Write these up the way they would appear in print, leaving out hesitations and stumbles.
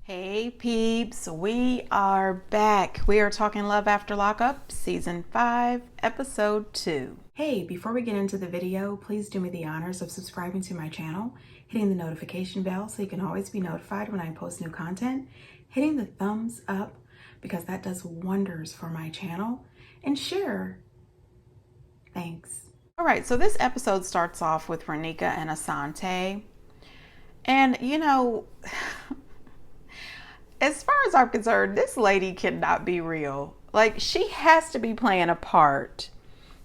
Hey peeps, we are back. We are talking Love After Lockup, Season 5, Episode 2. Hey, before we get into the video, please do me the honors of subscribing to my channel, hitting the notification bell so you can always be notified when I post new content, hitting the thumbs up because that does wonders for my channel, and share. Thanks. All right, so this episode starts off with Renika and Asante. And, as far as I'm concerned, this lady cannot be real. Like, she has to be playing a part.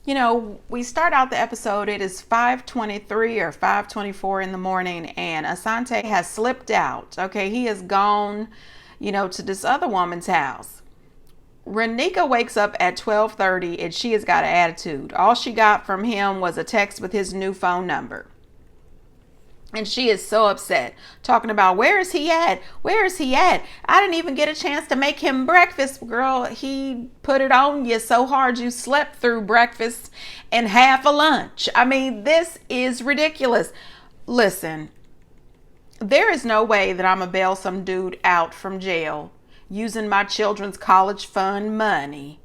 We start out the episode, it is 5:23 or 5:24 in the morning, and Asante has slipped out. Okay, he has gone, to this other woman's house. Renika wakes up at 12:30 and she has got an attitude. All she got from him was a text with his new phone number. And she is so upset, talking about, where is he at? Where is he at? I didn't even get a chance to make him breakfast. Girl, he put it on you so hard you slept through breakfast and half a lunch. I mean, this is ridiculous. Listen, there is no way that I'm going to bail some dude out from jail using my children's college fund money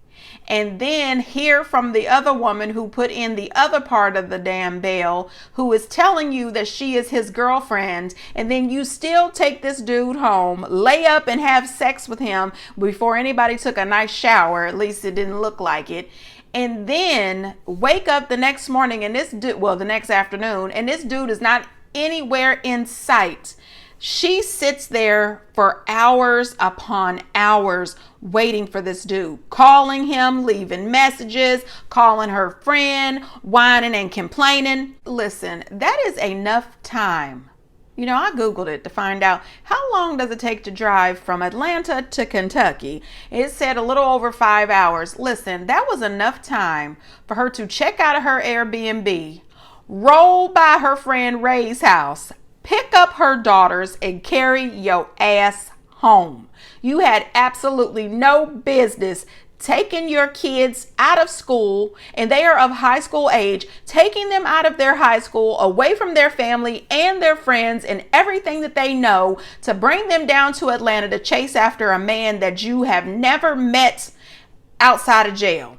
and then hear from the other woman who put in the other part of the damn bail, who is telling you that she is his girlfriend, and then you still take this dude home, lay up and have sex with him before anybody took a nice shower. At least it didn't look like it. And then wake up the next morning and the next afternoon, and this dude is not anywhere in sight. She sits there for hours upon hours waiting for this dude, calling him, leaving messages, calling her friend, whining and complaining. Listen, that is enough time. I Googled it to find out how long does it take to drive from Atlanta to Kentucky. It said a little over 5 hours. Listen, that was enough time for her to check out of her Airbnb, roll by her friend Ray's house, pick up her daughters, and carry your ass home. You had absolutely no business taking your kids out of school, and they are of high school age, taking them out of their high school, away from their family and their friends and everything that they know, to bring them down to Atlanta to chase after a man that you have never met outside of jail.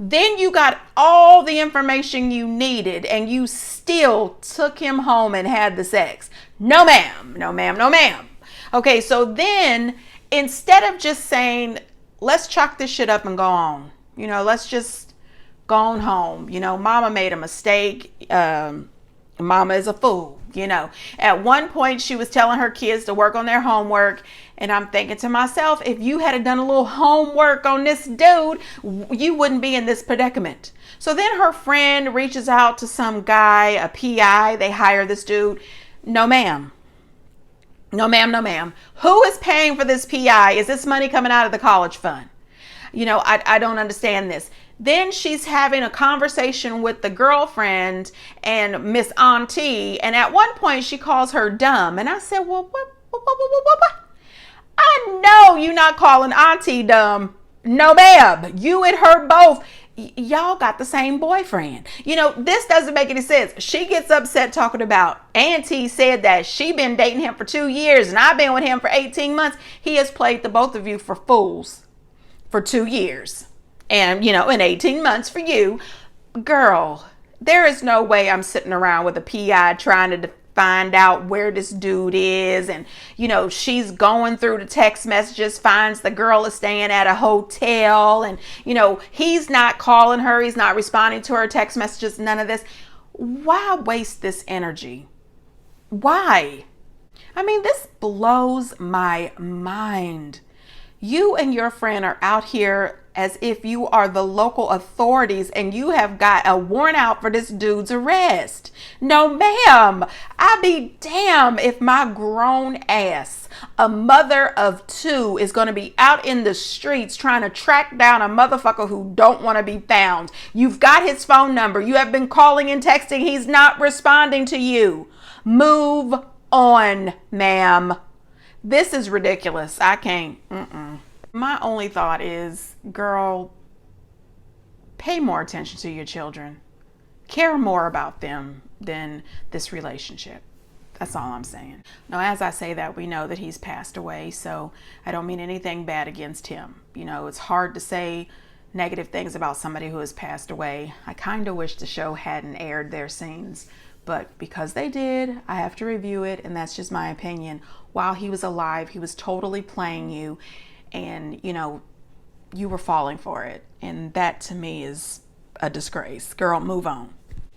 Then you got all the information you needed and you still took him home and had the sex. No ma'am, no ma'am, no ma'am. Okay, so then instead of just saying, let's chalk this shit up and go on, let's just go on home. Mama made a mistake. Mama is a fool. At one point she was telling her kids to work on their homework, and I'm thinking to myself, if you had done a little homework on this dude, you wouldn't be in this predicament. So then her friend reaches out to some guy, a PI. They hire this dude. No ma'am. No ma'am, no ma'am. Who is paying for this PI? Is this money coming out of the college fund? I don't understand this. Then she's having a conversation with the girlfriend and Miss Auntie, and at one point she calls her dumb. And I said, well, what? I know you're not calling Auntie dumb. No, ma'am. You and her both. Y'all got the same boyfriend. This doesn't make any sense. She gets upset talking about Auntie said that she been dating him for 2 years and I've been with him for 18 months. He has played the both of you for fools for 2 years. And, in 18 months for you. Girl, there is no way I'm sitting around with a PI trying to find out where this dude is. And, she's going through the text messages, finds the girl is staying at a hotel. And, he's not calling her. He's not responding to her text messages. None of this. Why waste this energy? Why? I mean, this blows my mind. You and your friend are out here as if you are the local authorities and you have got a warrant out for this dude's arrest. No, ma'am. I be damn if my grown ass, a mother of 2, is going to be out in the streets trying to track down a motherfucker who don't want to be found. You've got his phone number. You have been calling and texting. He's not responding to you. Move on, ma'am. This is ridiculous. I can't. My only thought is, girl, pay more attention to your children. Care more about them than this relationship. That's all I'm saying. Now, as I say that, we know that he's passed away, so I don't mean anything bad against him. You know, it's hard to say negative things about somebody who has passed away. I kind of wish the show hadn't aired their scenes, but because they did, I have to review it, and that's just my opinion. While he was alive, he was totally playing you, and, you know, you were falling for it, and that to me is a disgrace. Girl, move on.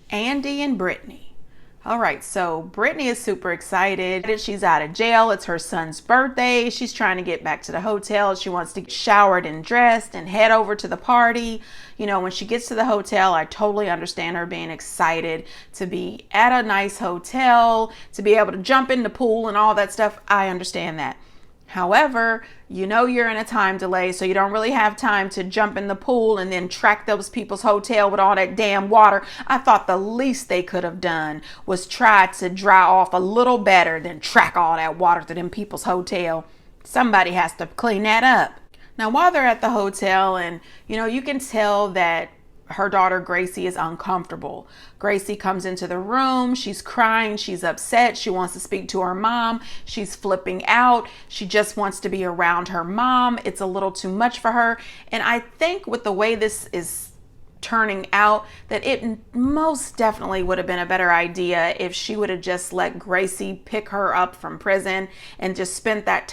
Andy and Brittany. All right, so Brittany is super excited. She's out of jail. It's her son's birthday. She's trying to get back to the hotel. She wants to get showered and dressed and head over to the party. You know, when she gets to the hotel, I totally understand her being excited to be at a nice hotel, to be able to jump in the pool and all that stuff. I understand that. However, you know you're in a time delay, so you don't really have time to jump in the pool and then track those people's hotel with all that damn water. I thought the least they could have done was try to dry off a little better than track all that water to them people's hotel. Somebody has to clean that up. Now, while they're at the hotel, and you know, you can tell that her daughter Gracie is uncomfortable. Gracie comes into the room. She's crying. She's upset. She wants to speak to her mom. She's flipping out. She just wants to be around her mom. It's a little too much for her. And I think with the way this is turning out, that it most definitely would have been a better idea if she would have just let Gracie pick her up from prison and just spent that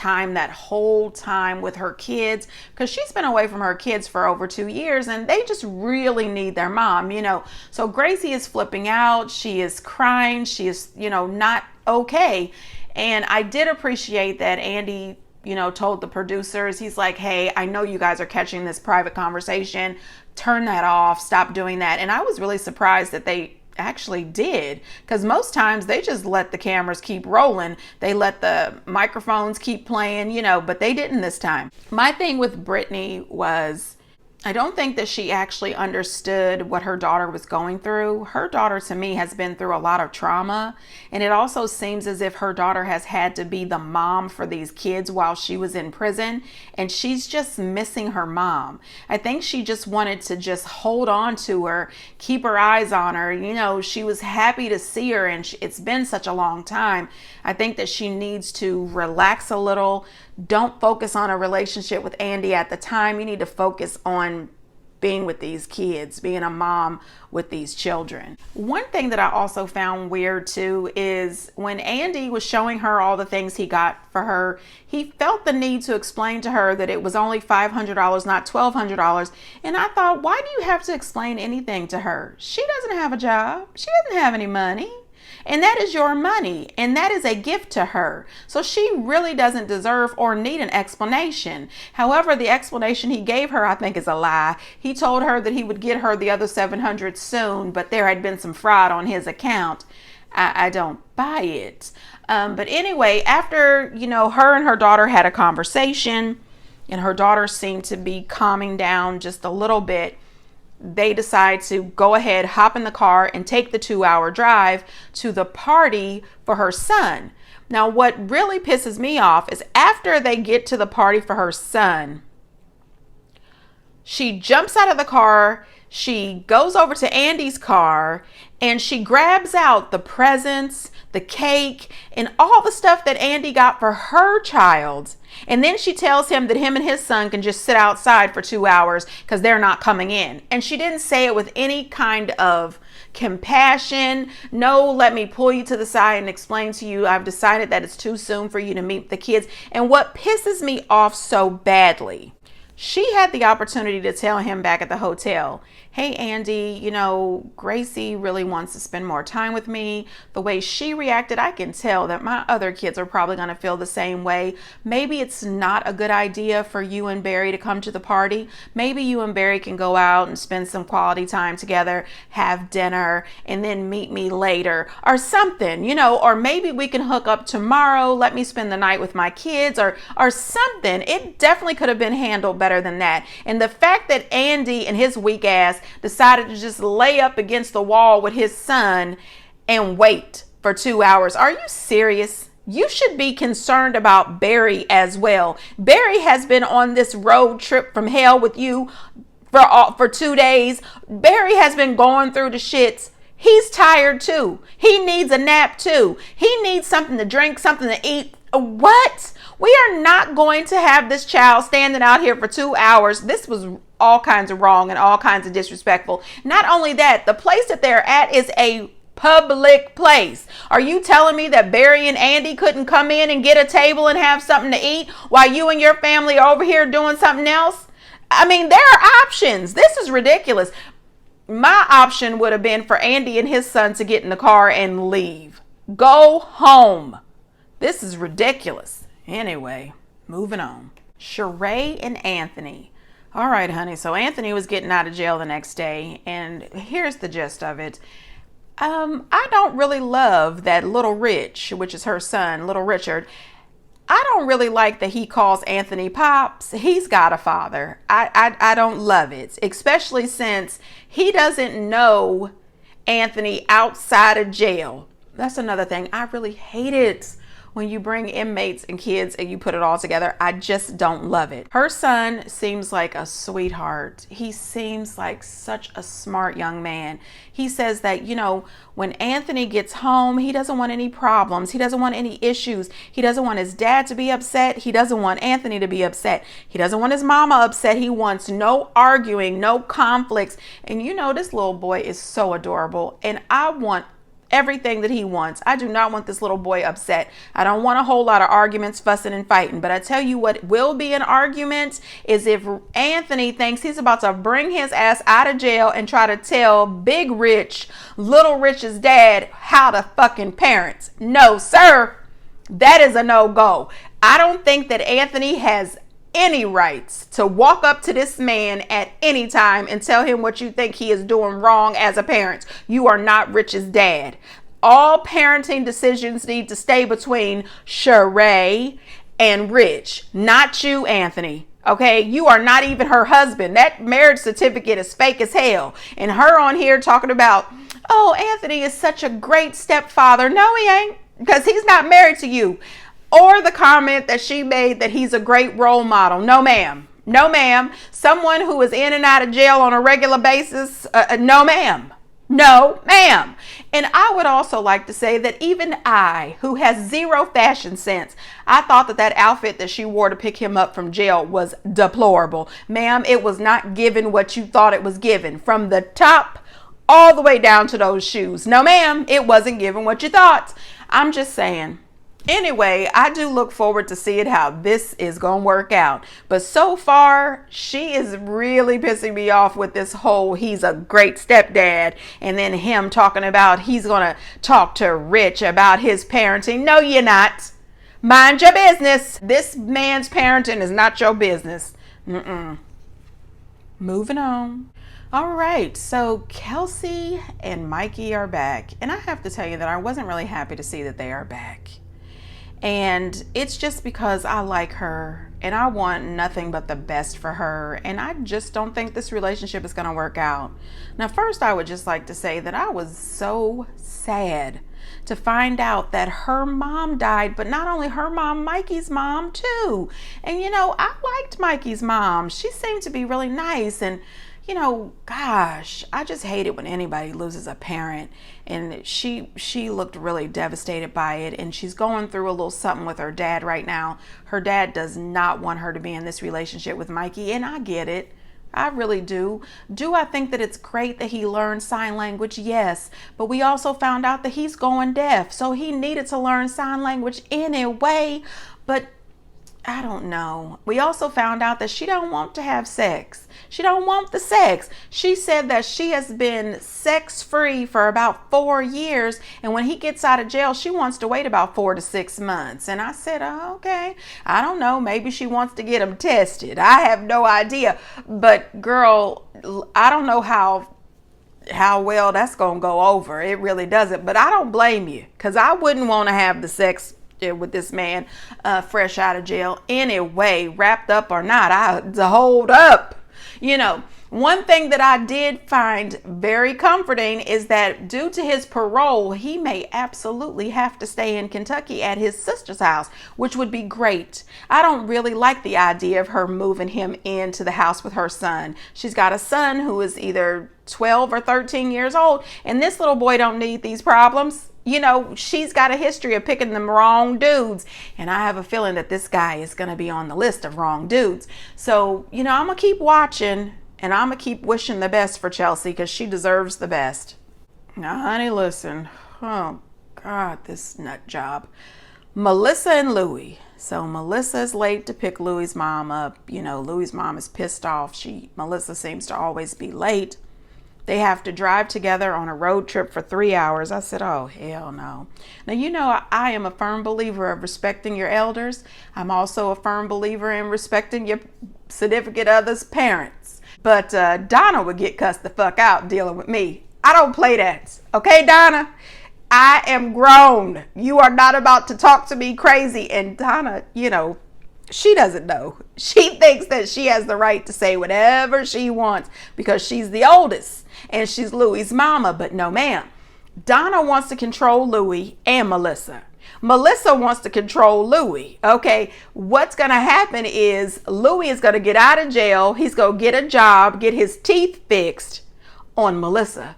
whole time with her kids, because she's been away from her kids for over 2 years and they just really need their mom, you know. So Gracie is flipping out. She is crying. She is, you know, not okay. And I did appreciate that Andy, you know, told the producers, he's like, hey, I know you guys are catching this private conversation. Turn that off. Stop doing that. And I was really surprised that they actually did, because most times they just let the cameras keep rolling. They let the microphones keep playing, you know, but they didn't this time. My thing with Brittany was, I don't think that she actually understood what her daughter was going through. Her daughter, to me, has been through a lot of trauma. And it also seems as if her daughter has had to be the mom for these kids while she was in prison. And she's just missing her mom. I think she just wanted to just hold on to her, keep her eyes on her. You know, she was happy to see her, and it's been such a long time. I think that she needs to relax a little. Don't focus on a relationship with Andy at the time. You need to focus on being with these kids, being a mom with these children. One thing that I also found weird too is when Andy was showing her all the things he got for her, he felt the need to explain to her that it was only $500, not $1,200. And I thought, why do you have to explain anything to her? She doesn't have a job. She doesn't have any money. And that is your money, and that is a gift to her. So she really doesn't deserve or need an explanation. However, the explanation he gave her, I think, is a lie. He told her that he would get her the other $700 soon, but there had been some fraud on his account. I don't buy it. But anyway, after, you know, her and her daughter had a conversation, and her daughter seemed to be calming down just a little bit, they decide to go ahead, hop in the car, and take the 2-hour drive to the party for her son. Now, what really pisses me off is after they get to the party for her son, she jumps out of the car, she goes over to Andy's car, and she grabs out the presents, the cake, and all the stuff that Andy got for her child. And then she tells him that him and his son can just sit outside for 2 hours because they're not coming in. And she didn't say it with any kind of compassion. No, let me pull you to the side and explain to you, I've decided that it's too soon for you to meet the kids. And what pisses me off so badly, she had the opportunity to tell him back at the hotel, hey, Andy, you know, Gracie really wants to spend more time with me. The way she reacted, I can tell that my other kids are probably going to feel the same way. Maybe it's not a good idea for you and Barry to come to the party. Maybe you and Barry can go out and spend some quality time together, have dinner, and then meet me later or something, you know, or maybe we can hook up tomorrow. Let me spend the night with my kids or something. It definitely could have been handled better than that. And the fact that Andy and his weak ass decided to just lay up against the wall with his son and wait for 2 hours. Are you serious? You should be concerned about Barry as well. Barry has been on this road trip from hell with you for 2 days. Barry has been going through the shits. He's tired too. He needs a nap too. He needs something to drink, something to eat. What? We are not going to have this child standing out here for 2 hours. This was all kinds of wrong and all kinds of disrespectful. Not only that, the place that they're at is a public place. Are you telling me that Barry and Andy couldn't come in and get a table and have something to eat while you and your family are over here doing something else? I mean, there are options. This is ridiculous. My option would have been for Andy and his son to get in the car and leave. Go home. This is ridiculous. Anyway, moving on. Sheree and Anthony. All right, honey. So Anthony was getting out of jail the next day, and here's the gist of it. I don't really love that little Rich, which is her son, little Richard. I don't really like that he calls Anthony Pops. He's got a father. I don't love it, especially since he doesn't know Anthony outside of jail. That's another thing. I really hate it when you bring inmates and kids and you put it all together. I just don't love it. Her son seems like a sweetheart. He seems like such a smart young man. He says that, you know, when Anthony gets home, he doesn't want any problems. He doesn't want any issues. He doesn't want his dad to be upset. He doesn't want Anthony to be upset. He doesn't want his mama upset. He wants no arguing, no conflicts. And you know, this little boy is so adorable. And I want everything that he wants. I do not want this little boy upset. I don't want a whole lot of arguments, fussing and fighting. But I tell you what will be an argument is if Anthony thinks he's about to bring his ass out of jail and try to tell Big Rich, Little Rich's dad, how to fucking parent. No, sir. That is a no-go. I don't think that Anthony has any rights to walk up to this man at any time and tell him what you think he is doing wrong as a parent. You are not Rich's dad. All parenting decisions need to stay between Sheree and Rich, not you, Anthony. Okay, you are not even her husband. That marriage certificate is fake as hell. And her on here talking about, oh, Anthony is such a great stepfather. No, he ain't, because he's not married to you. Or the comment that she made that he's a great role model. No, ma'am. No, ma'am. Someone who is in and out of jail on a regular basis. No, ma'am. No, ma'am. And I would also like to say that even I, who has zero fashion sense, I thought that outfit that she wore to pick him up from jail was deplorable. Ma'am, it was not given what you thought it was given. From the top all the way down to those shoes. No, ma'am. It wasn't given what you thought. I'm just saying. Anyway, I do look forward to seeing how this is going to work out. But so far, she is really pissing me off with this whole he's a great stepdad. And then him talking about he's going to talk to Rich about his parenting. No, you're not. Mind your business. This man's parenting is not your business. Moving on. All right, so Kelsey and Mikey are back. And I have to tell you that I wasn't really happy to see that they are back. And it's just because I like her and I want nothing but the best for her. And I just don't think this relationship is going to work out. Now, first, I would just like to say that I was so sad to find out that her mom died, but not only her mom, Mikey's mom too. And, you know, I liked Mikey's mom. She seemed to be really nice. And, you know, gosh, I just hate it when anybody loses a parent. And she looked really devastated by it. And she's going through a little something with her dad right now. Her dad does not want her to be in this relationship with Mikey. And I get it. I really do. Do I think that it's great that he learned sign language? Yes. But we also found out that he's going deaf. So he needed to learn sign language anyway. But I don't know. We also found out that she don't want to have sex. She don't want the sex. She said that she has been sex free for about 4 years. And when he gets out of jail, she wants to wait about 4 to 6 months. And I said, oh, okay. I don't know. Maybe she wants to get him tested. I have no idea. But girl, I don't know how well that's going to go over. It really doesn't. But I don't blame you, because I wouldn't want to have the sex with this man fresh out of jail anyway, wrapped up or not. Hold up. You know, one thing that I did find very comforting is that due to his parole, he may absolutely have to stay in Kentucky at his sister's house, which would be great. I don't really like the idea of her moving him into the house with her son. She's got a son who is either 12 or 13 years old, and this little boy don't need these problems. You know, she's got a history of picking the wrong dudes, and I have a feeling that this guy is going to be on the list of wrong dudes. So, you know, I'm going to keep watching, and I'm going to keep wishing the best for Chelsea, because she deserves the best. Now, honey, listen. Oh, God, this nut job. Melissa and Louie. So Melissa is late to pick Louie's mom up. You know, Louie's mom is pissed off. Melissa seems to always be late. They have to drive together on a road trip for 3 hours. I said, oh, hell no. Now, you know, I am a firm believer of respecting your elders. I'm also a firm believer in respecting your significant other's parents. But Donna would get cussed the fuck out dealing with me. I don't play that. Okay, Donna? I am grown. You are not about to talk to me crazy. And Donna, you know, she doesn't know. She thinks that she has the right to say whatever she wants because she's the oldest and she's Louie's mama. But no, ma'am. Donna wants to control Louie and Melissa. Melissa wants to control Louie. Okay, what's going to happen is Louie is going to get out of jail. He's going to get a job, get his teeth fixed on Melissa.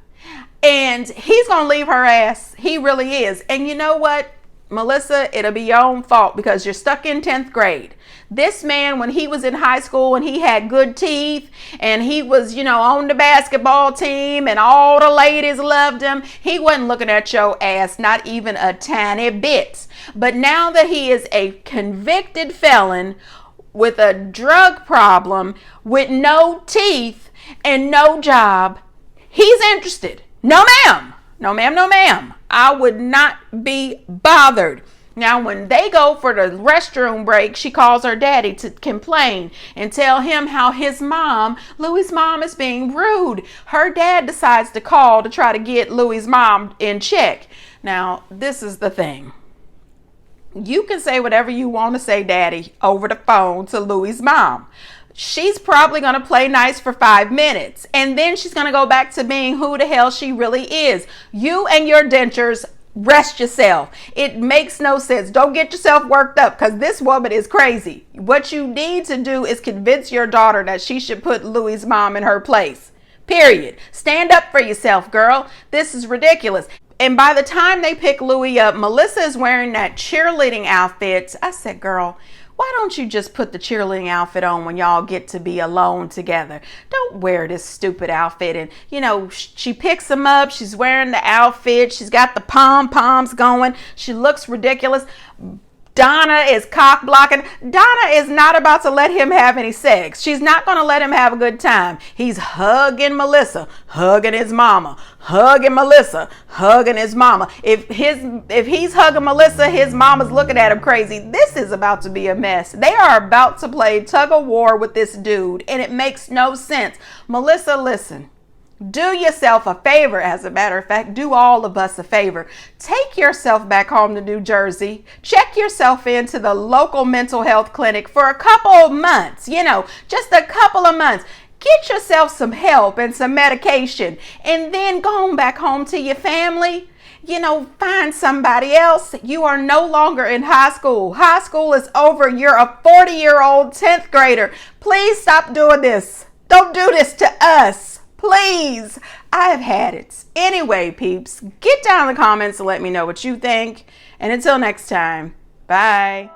And he's going to leave her ass. He really is. And you know what, Melissa, it'll be your own fault because you're stuck in 10th grade. This man, when he was in high school and he had good teeth and he was, you know, on the basketball team and all the ladies loved him, he wasn't looking at your ass, not even a tiny bit. But now that he is a convicted felon with a drug problem, with no teeth and no job, he's interested. No, ma'am. No, ma'am. No, ma'am. I would not be bothered. Now, when they go for the restroom break, she calls her daddy to complain and tell him how his mom, Louie's mom, is being rude. Her dad decides to call to try to get Louie's mom in check. Now, this is the thing. You can say whatever you want to say, daddy, over the phone to Louie's mom. She's probably going to play nice for 5 minutes. And then she's going to go back to being who the hell she really is. You and your dentures, rest yourself. It makes no sense. Don't get yourself worked up because this woman is crazy. What you need to do is convince your daughter that she should put Louie's mom in her place. Period. Stand up for yourself, girl. This is ridiculous. And by the time they pick Louie up, Melissa is wearing that cheerleading outfit. I said, girl, why don't you just put the cheerleading outfit on when y'all get to be alone together? Don't wear this stupid outfit. And, you know, she picks him up. She's wearing the outfit. She's got the pom-poms going. She looks ridiculous. Donna is cock blocking. Donna is not about to let him have any sex. She's not going to let him have a good time. He's hugging Melissa, hugging his mama, hugging Melissa, hugging his mama. If he's hugging Melissa, his mama's looking at him crazy. This is about to be a mess. They are about to play tug of war with this dude, and it makes no sense. Melissa, listen. Do yourself a favor. As a matter of fact, do all of us a favor. Take yourself back home to New Jersey. Check yourself into the local mental health clinic for a couple of months, you know, just a couple of months. Get yourself some help and some medication and then go on back home to your family. You know, find somebody else. You are no longer in high school. High school is over. You're a 40-year-old 10th grader. Please stop doing this. Don't do this to us. Please, I have had it. Anyway, peeps, get down in the comments and let me know what you think. And until next time, bye.